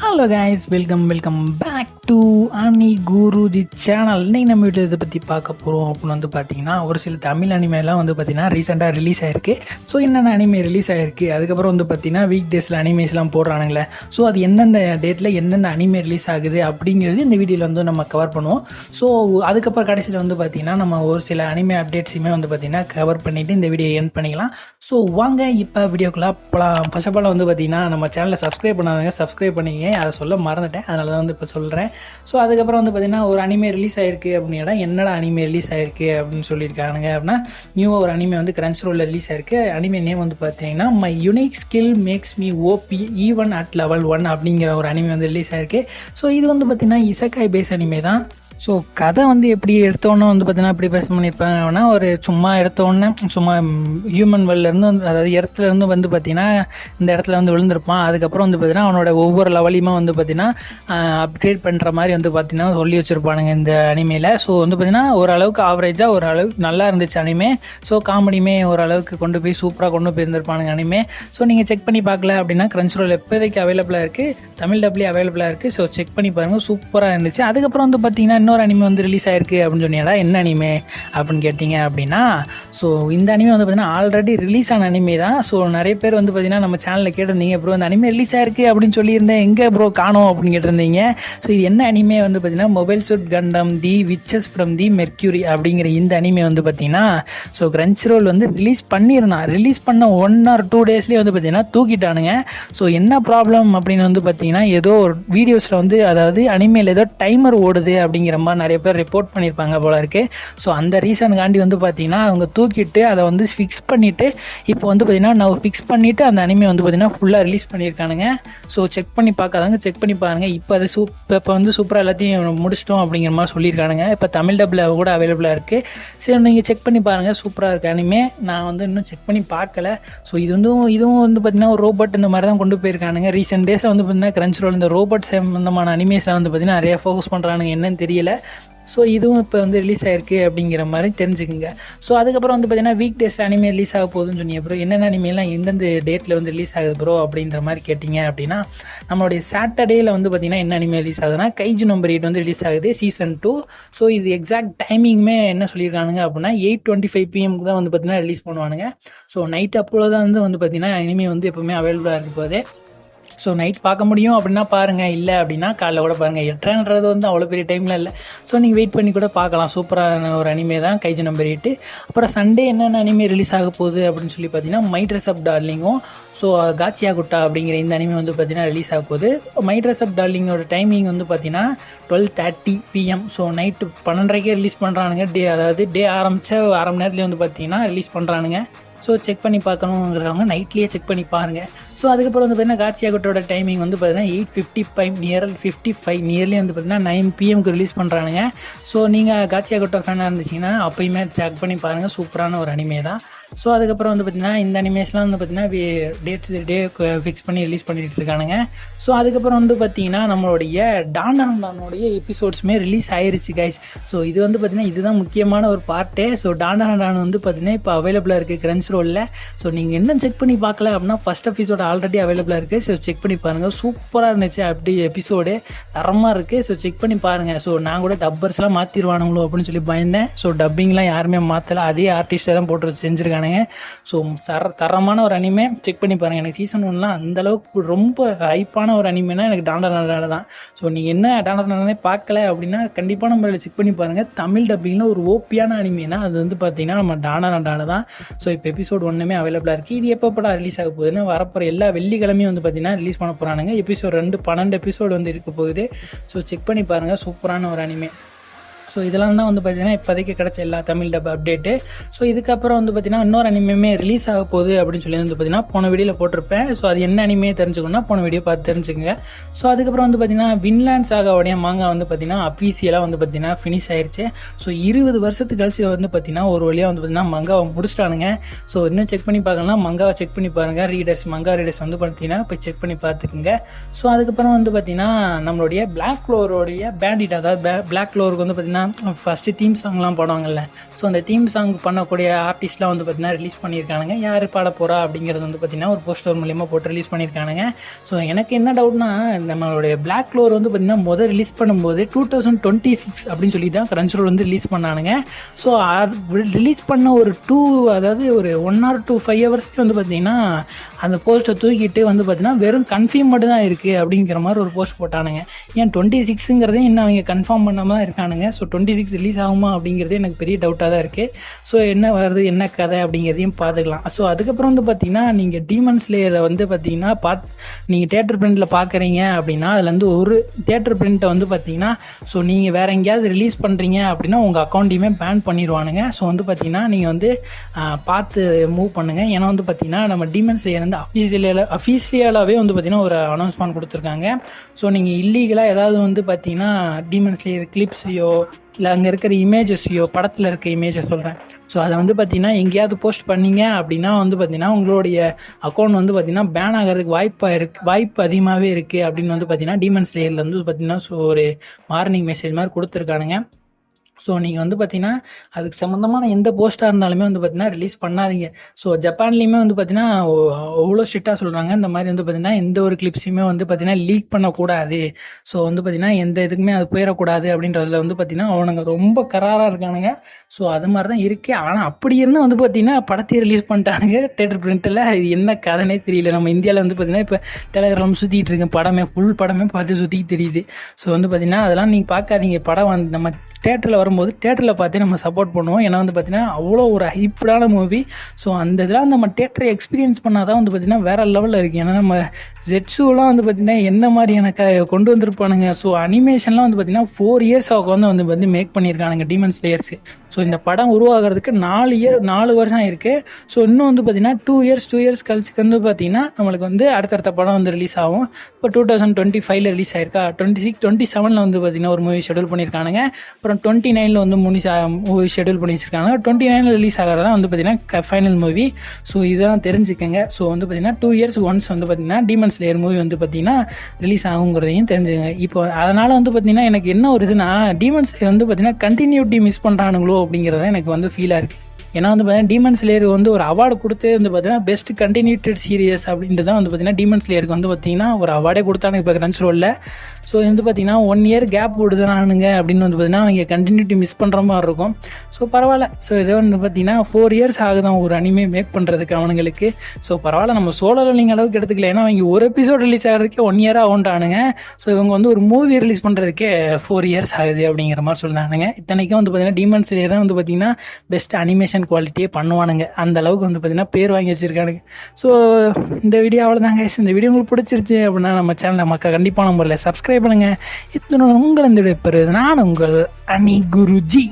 Hello guys, welcome back to Ani Guruji channel. இன்றைக்கி நம்ம வீட்டில் இதை பற்றி பார்க்க போகிறோம் அப்படின்னு வந்து பார்த்தீங்கன்னா, ஒரு சில தமிழ் அனிமேலாம் வந்து பார்த்திங்கன்னா ரீசெண்டாக ரிலீஸ் ஆகிருக்கு. ஸோ என்னென்ன அனிமே ரிலீஸ் ஆகிருக்கு, அதுக்கப்புறம் வந்து பார்த்திங்கன்னா வீக் டேஸில் அனிமேஸ்லாம் போடுறானுங்களே, ஸோ அது எந்தெந்த டேட்டில் எந்தெந்த அனிமே ரிலீஸ் ஆகுது அப்படிங்கிறது இந்த வீடியோவில் வந்து நம்ம கவர் பண்ணுவோம். ஸோ அதுக்கப்புறம் கடைசியில் வந்து பார்த்திங்கன்னா நம்ம ஒரு சில அனிமே அப்டேட்ஸுமே வந்து பார்த்திங்கன்னா கவர் பண்ணிவிட்டு இந்த வீடியோ எண்ட் பண்ணிக்கலாம். ஸோ வாங்க இப்போ வீடியோக்குள்ளே போகலாம். ஃபர்ஸ்ட் ஆஃப் ஆல் வந்து பார்த்திங்கன்னா நம்ம சேனலை சப்ஸ்கிரைப் பண்ணாதவங்க சப்ஸ்கிரைப் பண்ணிங்க, அதை சொல்ல மறந்துட்டேன், அதனால தான் வந்து இப்போ சொல்கிறேன். ஸோ அதுக்கப்புறம் வந்து பார்த்திங்கன்னா ஒரு அனிமே ரிலீஸ் ஆகிருக்கு அப்படின்னா என்னடா அனிமே ரிலீஸ் ஆகிருக்கு அப்படின்னு சொல்லியிருக்கானுங்க. அப்படின்னா நியூவாக ஒரு அனிமே வந்து கிரன்ச்ரோலில் ரிலீஸ் ஆகிருக்கு. அனிமே நேம் வந்து பார்த்தீங்கன்னா my unique skill makes me OP even at level 1 அப்படிங்கிற ஒரு அனிமே வந்து ரிலீஸ் ஆகிருக்கு. ஸோ இது வந்து பார்த்திங்கன்னா இசக்காய் பேஸ் அனிமே தான். ஸோ கதை வந்து எப்படி எடுத்தோன்னே வந்து பார்த்தீங்கன்னா எப்படி பேச பண்ணியிருப்பாங்கன்னா, ஒரு சும்மா எடுத்தோடனே சும்மா ஹியூமன் வேர்ல்ட்லேருந்து வந்து, அதாவது இடத்துலேருந்து வந்து பார்த்திங்கன்னா இந்த இடத்துல வந்து விழுந்திருப்பான். அதுக்கப்புறம் வந்து பார்த்திங்கன்னா அவனோட ஒவ்வொரு லெவலையுமே வந்து பார்த்திங்கன்னா அப்கிரேட் பண்ணுற மாதிரி வந்து பார்த்திங்கன்னா சொல்லி வச்சுருப்பானுங்க இந்த அனிமையில். ஸோ வந்து பார்த்திங்கன்னா ஓரளவுக்கு ஆவரேஜாக ஓரளவுக்கு நல்லா இருந்துச்சு அனிமே. ஸோ காமெடியுமே ஓரளவுக்கு கொண்டு போய் சூப்பராக கொண்டு போயிருந்திருப்பானுங்க அனிமே. ஸோ நீங்கள் செக் பண்ணி பார்க்கல அப்படின்னா கிரன்ச்ரோல் எப்போதைக்கு அவைலபிளாக இருக்குது, தமிழ் டப்லேயே அவைலபிளாக இருக்குது. ஸோ செக் பண்ணி பாருங்கள், சூப்பராக இருந்துச்சு. அதுக்கப்புறம் வந்து பார்த்திங்கன்னா இன்னொரு அனிமே வந்து ரிலீஸ் ஆயிருக்கு அப்படின்னு சொன்னீங்களா, என்ன அனிமே அப்படின்னு கேட்டிங்க அப்படின்னா, ஸோ இந்த அனிமே வந்து பார்த்தீங்கன்னா ஆல்ரெடி ரிலீஸ் ஆன அனிமே தான். ஸோ நிறைய பேர் வந்து பார்த்தீங்கன்னா நம்ம சேனலில் கேட்டிருந்தீங்க, ப்ரோ அந்த அனிமே ரிலீஸ் ஆயிருக்கு அப்படின்னு சொல்லியிருந்தேன், எங்கே ப்ரோ காணோம் அப்படின்னு கேட்டிருந்தீங்க. ஸோ இது என்ன அனிமே வந்து பார்த்தீங்கன்னா மொபைல் சூட் கண்டம் தி விச்சஸ் ஃப்ரம் தி மெர்க்யூரி அப்படிங்கிற இந்த அனிமே வந்து பார்த்தீங்கன்னா ஸோ கிரன்ச்ரோல் வந்து ரிலீஸ் பண்ணியிருந்தான். ரிலீஸ் பண்ண 1 or 2 டேஸ்லேயே வந்து பார்த்தீங்கன்னா தூக்கிட்டானுங்க. ஸோ என்ன ப்ராப்ளம் அப்படின்னு வந்து பார்த்தீங்கன்னா, ஏதோ ஒரு வீடியோஸில் வந்து அதாவது அனிமேல ஏதோ டைமர் ஓடுது அப்படிங்கிற மாதிரி நிறைய பேர் ரிப்போர்ட் பண்ணியிருப்பாங்க போல இருக்குது. ஸோ அந்த ரீசனுக்காண்டி வந்து பார்த்தீங்கன்னா அவங்க தூக்கிட்டு அதை வந்து ஃபிக்ஸ் பண்ணிவிட்டு இப்போ வந்து பார்த்தீங்கன்னா நான் ஃபிக்ஸ் பண்ணிவிட்டு அந்த அனிமே வந்து பார்த்தீங்கன்னா ஃபுல்லாக ரிலீஸ் பண்ணியிருக்கானுங்க. ஸோ செக் பண்ணி பார்க்காதாங்க, செக் பண்ணி பாருங்கள். இப்போ அது இப்போ வந்து சூப்பராக எல்லாத்தையும் முடிச்சிட்டோம் அப்படிங்கிற மாதிரி சொல்லியிருக்கானுங்க. இப்போ தமிழ் டப்பில் கூட அவைலபிளாக இருக்குது. சரி நீங்கள் செக் பண்ணி பாருங்கள், சூப்பராக இருக்குது அனிமே. நான் வந்து இன்னும் செக் பண்ணி பார்க்கல. ஸோ இதுவும் வந்து பார்த்திங்கன்னா ஒரு ரோபோட் இந்த மாதிரி தான் கொண்டு போயிருக்கானுங்க. ரீசெண்ட் டேஸில் வந்து பார்த்திங்கன்னா கிரன்ச்ரோல் இந்த ரோபோட் சம்பந்தமான அனிமேஸில் வந்து பார்த்திங்கன்னா நிறையா ஃபோக்கஸ் பண்ணுறானுங்க, என்னன்னு தெரியல. ஸோ இதுவும் இப்போ வந்து ரிலீஸ் ஆகிருக்கு அப்படிங்கிற மாதிரி தெரிஞ்சுக்குங்க. ஸோ அதுக்கப்புறம் வந்து பார்த்திங்கன்னா வீக் டேஸ் அனிமே ரிலீஸ் ஆக போகுதுன்னு சொன்னீங்க ப்ரோ, என்னென்ன அனிமேலாம் எந்தெந்த டேட்டில் வந்து ரிலீஸ் ஆகுது ப்ரோ அப்படின்ற மாதிரி கேட்டிங்க அப்படின்னா, நம்மளுடைய சாட்டர்டேயில் வந்து பார்த்திங்கன்னா என்ன அனிமே ரிலீஸ் ஆகுதுன்னா கைஜு நம்பர் 8 வந்து ரிலீஸ் ஆகுது, சீசன் 2. ஸோ இது எக்ஸாக்ட் டைமிங்குமே என்ன சொல்லியிருக்கானுங்க அப்படின்னா 8:25 PM தான் வந்து பார்த்திங்கன்னா ரிலீஸ் பண்ணுவானுங்க. ஸோ நைட் அப்போ தான் வந்து பார்த்திங்கன்னா அனிமே வந்து எப்போவுமே அவைலபிளாக இருக்க போதே. ஸோ நைட் பார்க்க முடியும் அப்படின்னா பாருங்கள், இல்லை அப்படின்னா காலைல கூட பாருங்கள். 8:30 வந்து அவ்வளோ பெரிய டைமில் இல்லை. ஸோ நீங்கள் வெயிட் பண்ணி கூட பார்க்கலாம். சூப்பரான ஒரு அனிமே தான் கைஜு நம்பர் 8. அப்புறம் சண்டே என்னென்ன அனிமே ரிலீஸ் ஆக போகுது அப்படின்னு சொல்லி பார்த்தீங்கன்னா மை ட்ரெஸ் அப் டார்லிங்கும் ஸோ காச்சியா குட்டா அப்படிங்கிற இந்த அனிமே வந்து பார்த்தீங்கன்னா ரிலீஸ் ஆக போகுது. மை ட்ரெஸ் அப் டார்லிங்கோட டைமிங் வந்து பார்த்தீங்கன்னா 12:30 PM. ஸோ நைட்டு 12:30 ரிலீஸ் பண்ணுறானுங்க. அதாவது டே ஆரம்பித்த அரை மணி நேரத்துலேயே வந்து பார்த்தீங்கன்னா ரிலீஸ் பண்ணுறானுங்க. ஸோ செக் பண்ணி பார்க்கணுங்கிறவங்க நைட்லேயே செக் பண்ணி பாருங்கள். ஸோ அதுக்கப்புறம் வந்து பார்த்தீங்கன்னா காச்சியாகுட்டோட டைமிங் வந்து பார்த்தீங்கன்னா 8:55 நியர்லி வந்து பார்த்தீங்கன்னா 9 PM ரிலீஸ் பண்ணுறானுங்க. ஸோ நீங்கள் காச்சியாகுட்டோ ஃபேனாக இருந்துச்சிங்கன்னா அப்போயுமே செக் பண்ணி பாருங்கள், சூப்பரான ஒரு அனிமே தான். ஸோ அதுக்கப்புறம் வந்து பார்த்திங்கன்னா இந்த அனிமேஸ்லாம் வந்து பார்த்திங்கன்னா டே ஃபிக்ஸ் பண்ணி ரிலீஸ் பண்ணிட்டு இருக்கானுங்க. ஸோ அதுக்கப்புறம் வந்து பார்த்திங்கன்னா நம்மளுடைய டாண்டானோடைய எபிசோட்ஸுமே ரிலீஸ் ஆயிருச்சு கைஸ். ஸோ இது வந்து பார்த்திங்கன்னா இதுதான் முக்கியமான ஒரு பார்ட்டே. ஸோ டாண்டான் வந்து பார்த்திங்கன்னா இப்போ அவைலபிளாக இருக்குது கிரன்ச்ரோலில். ஸோ நீங்கள் என்ன செக் பண்ணி பார்க்கல அப்படின்னா ஃபஸ்ட் எபிசோட் ஆல்ரெடி அவைலபிளாக இருக்குது. ஸோ செக் பண்ணி பாருங்கள், சூப்பராக இருந்துச்சு அப்படி எபிசோடு, தரமாக இருக்குது. ஸோ செக் பண்ணி பாருங்கள். ஸோ நான் கூட டப்பர்ஸ்லாம் மாற்றிடுவானுங்களோ அப்படின்னு சொல்லி பயந்தேன். ஸோ டப்பிங்லாம் யாருமே மாற்றலை, அதே ஆர்டிஸ்ட்டை தான் போட்டு செஞ்சுருக்காங்க. ஸோ தரமான ஒரு அனிமே, செக் பண்ணி பாருங்கள். எனக்கு சீசன் 1லாம் அந்தளவுக்கு ரொம்ப ஹைப்பான ஒரு அனிமேனா எனக்கு டாண்டான தான். ஸோ நீங்கள் என்ன டாண்டானே பார்க்கல அப்படின்னா கண்டிப்பாக நம்ம செக் பண்ணி பாருங்கள். தமிழ் டப்பிங்கில் ஒரு ஓப்பியான அனிமேனா அது வந்து பார்த்தீங்கன்னா நம்ம டாண்டான தான். ஸோ இப்போ எபிசோட் 1 அவைலபிளாக இருக்குது. இது எப்போ ரிலீஸ் ஆக போகுதுன்னு வரப்போகிற எல்லா வெள்ளிக்கிழமையும் வந்து பார்த்தீங்கன்னா ரிலீஸ் பண்ண போகிறானுங்க. எபிசோட் 2 12 எபிசோடு வந்து இருக்க போகுது. ஸோ செக் பண்ணி பாருங்கள், சூப்பரான ஒரு அனிமே. ஸோ இதெல்லாம் தான் வந்து பார்த்திங்கன்னா இப்போதைக்கு கிடச்ச எல்லா தமிழ் டப் அப்டேட்டு. ஸோ இதுக்கப்புறம் வந்து பார்த்திங்கன்னா இன்னொரு அனிமே ரிலீஸ் ஆக போகுது அப்படின்னு சொல்லி வந்து பார்த்திங்கன்னா போன வீடியோவில் போட்டிருப்பேன். ஸோ அது என்ன அனிமே தெரிஞ்சுக்கணும்னா போன வீடியோ பார்த்து தெரிஞ்சுக்கங்க. ஸோ அதுக்கப்புறம் வந்து பார்த்திங்கன்னா வின்லாண்ட் சாகாவுடைய மாங்கா வந்து பார்த்திங்கன்னா அஃபீஷியலாக வந்து பார்த்திங்கன்னா ஃபினிஷ் ஆயிடுச்சு. ஸோ 20 வருஷத்துக்கு கழிச்சு வந்து பார்த்திங்கன்னா ஒரு வழியாக வந்து பார்த்திங்கன்னா மங்காவை முடிச்சிட்டானுங்க. ஸோ இன்னும் செக் பண்ணி பார்க்கலாம், மங்காவை செக் பண்ணி பாருங்கள். மங்கா ரீடர்ஸ் வந்து பார்த்திங்கன்னா போய் செக் பண்ணி பார்த்துக்குங்க. ஸோ அதுக்கப்புறம் வந்து பார்த்திங்கன்னா நம்மளுடைய பிளாக் க்ளோரோடைய பேண்டிட், அதாவது பிளாக் க்ளோருக்கு வந்து பார்த்திங்கன்னா பார்த்திங்கன்னா ஃபஸ்ட்டு தீம் சாங்லாம் பாடுவாங்கல்ல, ஸோ அந்த தீம் சாங் பண்ணக்கூடிய ஆர்டிஸ்ட்லாம் வந்து பார்த்திங்கன்னா ரிலீஸ் பண்ணியிருக்கானுங்க. யார் பாட போகிறா அப்படிங்கிறது வந்து பார்த்திங்கன்னா ஒரு போஸ்டர் மூலிமா போட்டு ரிலீஸ் பண்ணியிருக்கானுங்க. ஸோ எனக்கு என்ன டவுட்னா, நம்மளுடைய பிளாக் க்ளோவர் வந்து பார்த்திங்கன்னா ரிலீஸ் பண்ணும்போது 2026 அப்படின்னு சொல்லி தான் கிரன்ச்ரோல் வந்து ரிலீஸ் பண்ணானுங்க. ஸோ ரிலீஸ் பண்ண ஒரு அதாவது ஒரு 1 or 5 ஹவர்ஸ்க்கு வந்து பார்த்திங்கன்னா அந்த போஸ்ட்டை தூக்கிட்டு வந்து பார்த்திங்கன்னா வெறும் கன்ஃபார்ம் மட்டும் தான் இருக்குது அப்படிங்கிற மாதிரி ஒரு போஸ்ட் போட்டானுங்க. ஏன் 26ங்கிறதே இன்னும் அவங்க கன்ஃபார்ம் பண்ணாமல் தான் இருக்கானுங்க. ஸோ 26 ரிலீஸ் ஆகுமா அப்படிங்கிறதே எனக்கு பெரிய டவுட்டாக தான் இருக்குது. ஸோ என்ன வருது என்ன கதை அப்படிங்கிறதையும் பார்த்துக்கலாம். ஸோ அதுக்கப்புறம் வந்து பார்த்திங்கன்னா நீங்கள் டீமன் ஸ்லேயரை வந்து பார்த்திங்கன்னா நீங்கள் தியேட்டர் பிரிண்டில் பார்க்குறீங்க அப்படின்னா அதுலேருந்து ஒரு தியேட்டர் பிரிண்ட்டை வந்து பார்த்திங்கன்னா ஸோ நீங்கள் வேறு எங்கேயாவது ரிலீஸ் பண்ணுறீங்க அப்படின்னா உங்கள் அக்கௌண்ட்டையுமே பேன் பண்ணிடுவானுங்க. ஸோ வந்து பார்த்திங்கன்னா நீங்கள் வந்து பார்த்து மூவ் பண்ணுங்கள். ஏன்னா வந்து பார்த்திங்கன்னா நம்ம டீமன் ஸ்லேயர் வந்து அஃபீஷியலாகவே வந்து பார்த்திங்கன்னா ஒரு அனௌன்ஸ்மெண்ட் கொடுத்துருக்காங்க. ஸோ நீங்கள் இல்லீகலாக ஏதாவது வந்து பார்த்திங்கன்னா டீமன் ஸ்லேயர் கிளிப்ஸையோ இல்லை அங்கே இருக்கிற இமேஜஸையோ, படத்தில் இருக்க இமேஜை சொல்கிறேன், ஸோ அதை வந்து பார்த்திங்கன்னா எங்கேயாவது போஸ்ட் பண்ணிங்க அப்படின்னா வந்து பார்த்திங்கன்னா உங்களுடைய அக்கௌண்ட் வந்து பார்த்திங்கன்னா பேன் ஆகிறதுக்கு வாய்ப்பு அதிகமாகவே இருக்குது அப்படின்னு வந்து பார்த்திங்கன்னா டீமன் ஸ்லேயரில் வந்து பார்த்திங்கன்னா ஸோ ஒரு வார்னிங் மெசேஜ் மாதிரி கொடுத்துருக்கானுங்க. ஸோ நீங்கள் வந்து பார்த்திங்கன்னா அதுக்கு சம்மந்தமான எந்த போஸ்ட்டாக இருந்தாலுமே வந்து பார்த்திங்கன்னா ரிலீஸ் பண்ணாதீங்க. ஸோ ஜப்பான்லேயுமே வந்து பார்த்திங்கன்னா அவ்வளோ ஸ்ட்ரிக்டாக சொல்கிறாங்க, இந்த மாதிரி வந்து பார்த்திங்கன்னா எந்த ஒரு கிளிப்ஸையுமே வந்து பார்த்திங்கன்னா லீக் பண்ணக்கூடாது. ஸோ வந்து பார்த்திங்கன்னா எந்த இதுக்குமே அது போயிடக்கூடாது அப்படின்றதுல வந்து பார்த்திங்கன்னா அவனுங்க ரொம்ப கராராக இருக்கானுங்க. ஸோ அது மாதிரி தான் இருக்குது. ஆனால் அப்படி இருந்தால் வந்து பார்த்திங்கன்னா படத்தையும் ரிலீஸ் பண்ணிட்டானுங்க தியேட்டர் பிரிண்ட்டில். இது என்ன கதைனே தெரியல. நம்ம இந்தியாவில் வந்து பார்த்திங்கன்னா இப்போ டெலகிராம் சுற்றிட்டு இருக்கேன், ஃபுல் படமே பார்த்து சுற்றிட்டு தெரியுது. ஸோ வந்து பார்த்திங்கன்னா அதெல்லாம் நீங்கள் பார்க்காதீங்க. படம் வந்து நம்ம தேட்டரில் வரும்போது தேட்டரில் பார்த்து நம்ம சப்போர்ட் பண்ணுவோம். ஏன்னா வந்து பார்த்திங்கன்னா அவ்வளோ ஒரு ஹைப்டான மூவி. ஸோ அந்த இதெல்லாம் நம்ம தேட்டரை எக்ஸ்பீரியன்ஸ் பண்ணால் தான் வந்து பார்த்திங்கன்னா வேறு லெவலில் இருக்குது. ஏன்னா நம்ம ஜெட்ஸுலாம் வந்து பார்த்திங்கன்னா என்ன மாதிரியான கொண்டு வந்திருப்பானுங்க. ஸோ அனிமேஷன்லாம் வந்து பார்த்திங்கன்னா 4 years வந்து மேக் பண்ணியிருக்கானுங்க டீமன் ஸ்லேயர்ஸு. ஸோ இந்த படம் உருவாகிறதுக்கு 4 வருஷம் இருக்குது. ஸோ இன்னும் வந்து பார்த்திங்கன்னா 2 years கழிச்சுக்கு வந்து பார்த்திங்கன்னா நம்மளுக்கு வந்து அடுத்தடுத்த படம் வந்து ரிலீஸ் ஆகும். இப்போ 2025 ரிலீஸ் ஆயிருக்கா, 27 வந்து பார்த்திங்கன்னா ஒரு மூவி ஷெடியூல் பண்ணியிருக்கானுங்க. அப்புறம் 29 வந்து மூவி ஷெடியூல் பண்ணி வச்சிருக்காங்க. 29 ரிலீஸ் ஆகிறதா வந்து பார்த்திங்கன்னா ஃபைனல் மூவி. ஸோ இதெல்லாம் தெரிஞ்சுக்கங்க. ஸோ வந்து பார்த்திங்கன்னா 2 years ஒன்ஸ் வந்து பார்த்திங்கன்னா டீமன் ஸ்லேயர் மூவி வந்து பார்த்திங்கன்னா ரிலீஸ் ஆகுங்கிறதையும் தெரிஞ்சுக்கங்க. இப்போ அதனால் வந்து பார்த்திங்கன்னா எனக்கு என்ன ஒரு இதுனா, டீமன் ஸ்லேயர் வந்து பார்த்திங்கன்னா கண்டினியூட்டி மிஸ் பண்ணுறானுங்களோ அப்படிங்கிறத எனக்கு வந்து ஃபீலாக இருக்குது. ஏன்னா வந்து பார்த்தீங்கன்னா டீமன் ஸ்லேயர் வந்து ஒரு அவார்டு கொடுத்து வந்து பார்த்தீங்கன்னா பெஸ்ட் கண்டினியூட்டட் சீரியஸ் அப்படின்ட்டு தான் வந்து பார்த்தீங்கன்னா டீமன் ஸ்லேயருக்கு வந்து பார்த்தீங்கன்னா ஒரு அவார்டே கொடுத்தானுங்க இப்போ கிரன்ச்ரோலில். ஸோ வந்து பார்த்தீங்கன்னா 1 year கேப் விடுதானுங்க அப்படின்னு வந்து பார்த்தீங்கன்னா அவங்க கண்டினியூட்டி மிஸ் பண்ணுற மாதிரி இருக்கும். ஸோ பரவாயில்ல. ஸோ இதே வந்து பார்த்தீங்கன்னா 4 years ஆகுதான் ஒரு அனிமே மேக் பண்ணுறதுக்கு அவனுங்களுக்கு. ஸோ பரவாயில்ல, நம்ம சோலோ ரோலிங் அளவுக்கு எடுத்துக்கல. ஏன்னா அவங்க ஒரு எபிசோட் ரிலீஸ் ஆகிறதுக்கே 1 year ஆகுன்ட்டானுங்க. ஸோ இவங்க வந்து ஒரு மூவி ரிலீஸ் பண்ணுறதுக்கே 4 years ஆகுது அப்படிங்கிற மாதிரி சொல்லிட்டானுங்க. இத்தனைக்கும் வந்து பார்த்தீங்கன்னா டீமன் ஸ்லேயர் தான் வந்து பார்த்தீங்கன்னா பெஸ்ட் அனிமேஷன் குவாலிட்டியே பண்ணுவானுங்க. அந்த அளவுக்கு வந்து பார்த்தீங்கன்னா பேர் வாங்கி வச்சிருக்கானுங்க. ஸோ இந்த வீடியோ அவ்வளோதாங்க. இந்த வீடியோ உங்களுக்கு பிடிச்சிருச்சு அப்படின்னா நம்ம சேனலை மக்கள் கண்டிப்பான முறையில் சப்ஸ்கிரைப் பண்ணுங்கள். இத்தனை உங்கள் இந்த விடைபெறுவது நான் உங்கள் அணி குருஜி.